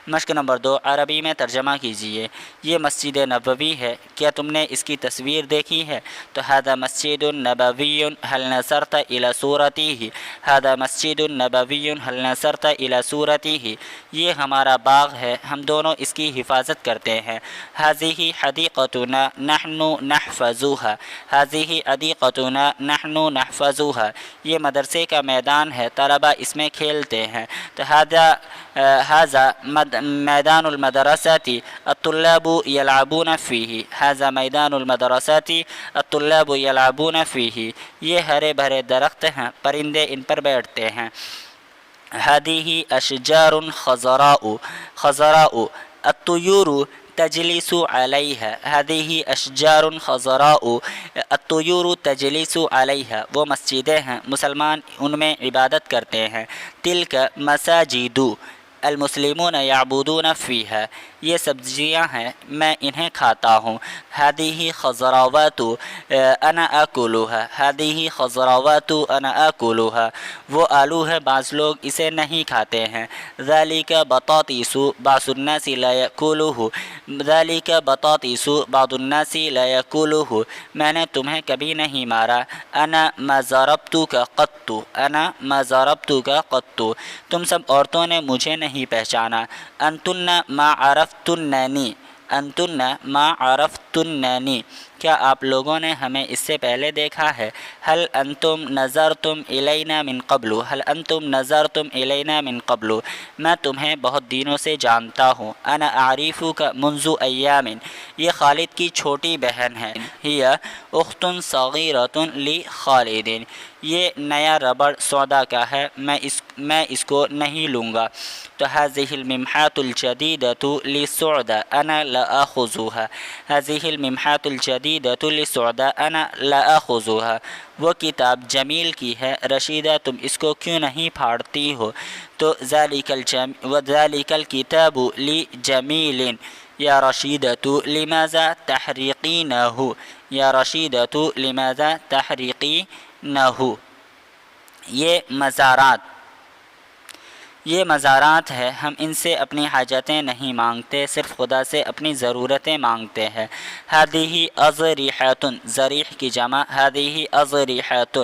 مشق نمبر 2، عربی میں ترجمہ کیجیے۔ یہ مسجد نبوی ہے، کیا تم نے اس کی تصویر دیکھی ہے؟ تو هذا مسجد نبوی هل نظرت الى صورته، هذا مسجد نبوی هل نظرت الى صورته، یہ ہمارا باغ ہے، ہم دونوں اس کی حفاظت کرتے ہیں۔ هذه حدیقتنا نحن نحفظها، هذه حدیقتنا نحن نحفظها، یہ مدرسے کا میدان ہے، طلبہ اس میں کھیلتے ہیں۔ تو هذا میدان المدرسة الطلاب يلعبون فيه، هذا میدان المدرسة الطلاب يلعبون فيه، یہ ہرے بھرے درخت ہیں، پرندے ان پر بیٹھتے ہیں۔ هذه أشجار خضراء الطيور تجلس عليها، هذه أشجار خضراء الطيور تجلس عليها، وہ مسجدیں ہیں، مسلمان ان میں عبادت کرتے ہیں۔ تلك مساجد المسلمون يعبدون فيها، یہ سبزیاں ہیں، میں انہیں کھاتا ہوں۔ هذه خضروات انا آكلها، هذه خضروات انا آكلها، وہ آلو ہے، بعض لوگ اسے نہیں کھاتے ہیں۔ ذلك بطاطس بعض الناس لا يأكله، ذلك بطاطس بعض الناس لا يأكله، میں نے تمہیں کبھی نہیں مارا۔ انا ما ضربتك قط، انا ما ضربتك قط، تم سب عورتوں نے مجھے نہیں پہچانا۔ انتن ما عرفتننی، انتن ما عرفتننی، کیا آپ لوگوں نے ہمیں اس سے پہلے دیکھا ہے؟ هل انتم نظرتم الینا من قبل، هل انتم نظرتم الینا من قبل، میں تمہیں بہت دنوں سے جانتا ہوں۔ انا اعرفک منذ ایام، یہ خالد کی چھوٹی بہن ہے۔ ہی اخت صغیرۃ لخالد، یہ نیا ربڑ سودا کا ہے، میں اس کو نہیں لوں گا۔ تو هذه الممحات الجديدة لسعد انا لا اخذها، هذه الممحات الجديدة لسعد انا لا اخذها، وہ کتاب جمیل کی ہے، رشیدہ تم اس کو کیوں نہیں پھاڑتی ہو؟ تو وذلك الكتاب لجمیل یا رشیدة لماذا تحرقینه، یا رشیدة لماذا تحرقینه، یہ مزارات ہے، ہم ان سے اپنی حاجتیں نہیں مانگتے، صرف خدا سے اپنی ضرورتیں مانگتے ہیں۔ هذه اضرحة، ضریح کی جمع، هذه اضرحة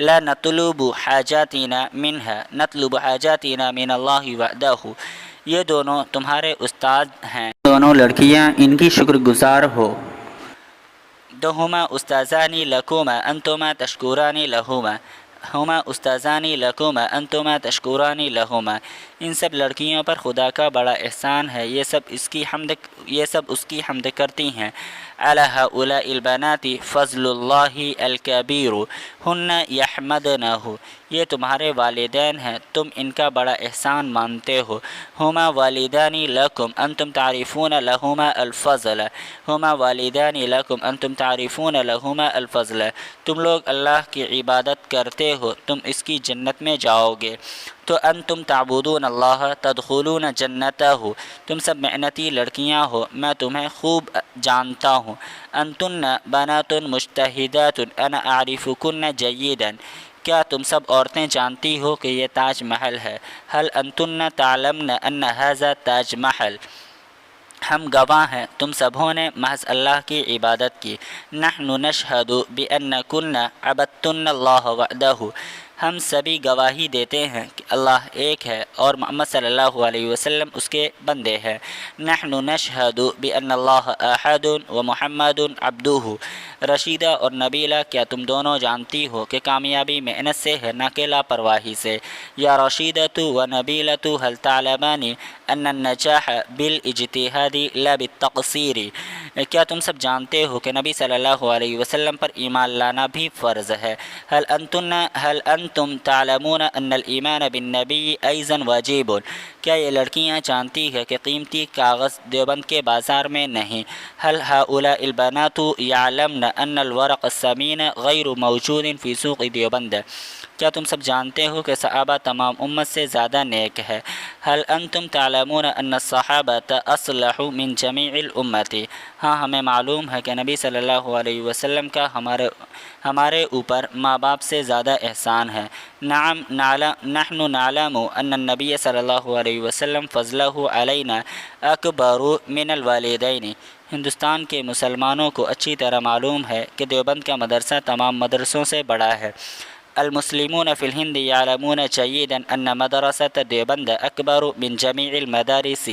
لا نطلب حاجاتنا منها، نطلب حاجاتنا من الله وحده، یہ دونوں تمہارے استاد ہیں، دونوں لڑکیاں ان کی شکر گزار ہو۔ دهما استاذان لكما انتما تشکران لهما، ہما استاذانی لکما انتما تشکرانی لہما، ان سب لڑکیوں پر خدا کا بڑا احسان ہے، یہ سب اس کی حمد کرتی ہیں۔ علی هؤلاء البنات فضل اللہ الکبیر ہن یحمدنہ، یہ تمہارے والدین ہیں، تم ان کا بڑا احسان مانتے ہو۔ ہما والدان لکم انتم تعرفون لہما الفضل، ہما والدان لکم انتم تعرفون لہما الفضل، تم لوگ اللہ کی عبادت کرتے ہو، تم اس کی جنت میں جاؤ گے۔ تو انتم تعبدون اللہ تدخلون جنتہ، تم سب محنتی لڑکیاں ہو، میں تمہیں خوب جانتا ہوں۔ انتن بنات مجتہدات انا اعرفکن جیدا، کیا تم سب عورتیں جانتی ہو کہ یہ تاج محل ہے؟ هل انتن تعلمن ان هذا تاج محل، ہم گواہ ہیں تم سبھوں نے محض اللہ کی عبادت کی۔ نحن نشہد بأن کن عبدتن اللہ وحدہ، ہم سبھی گواہی دیتے ہیں کہ اللہ ایک ہے اور محمد صلی اللہ علیہ وسلم اس کے بندے ہیں۔ نحن نشہد بأن اللہ احد ومحمد عبدہ، رشیدہ اور نبیلہ کیا تم دونوں جانتی ہو کہ کامیابی محنت سے ہے نہ کہ لاپرواہی سے؟ یا رشیدۃ و نبیلۃ هل تعلمان ان النجاح بالاجتہاد لا بالتقصیر، کیا تم سب جانتے ہو کہ نبی صلی اللہ علیہ وسلم پر ایمان لانا بھی فرض ہے؟ هل انتم تعلمون ان الایمان بالنبی ایضا واجب، کیا یہ لڑکیاں جانتی ہے کہ قیمتی کاغذ دیوبند کے بازار میں نہیں؟ هل هؤلاء البنات يعلمن ان الورق الثمین غیر موجود فی سوق دیوبند، کیا تم سب جانتے ہو کہ صحابہ تمام امت سے زیادہ نیک ہے؟ هل انتم تعلمون ان الصحابة اصلح من جمیع الامت؟ ہاں ہمیں معلوم ہے کہ نبی صلی اللہ علیہ وسلم کا ہمارے اوپر ماں باپ سے زیادہ احسان ہے۔ نعم نحن نعلم ان النبی صلی اللہ علیہ وسلم فضلہ علینا اکبر من الوالدین۔ ہندوستان کے مسلمانوں کو اچھی طرح معلوم ہے کہ دیوبند کا مدرسہ تمام مدرسوں سے بڑا ہے۔ المسلمون فی الہند یعلمون جیدا ان مدرسة دیوبند اکبر من جمیع المدارس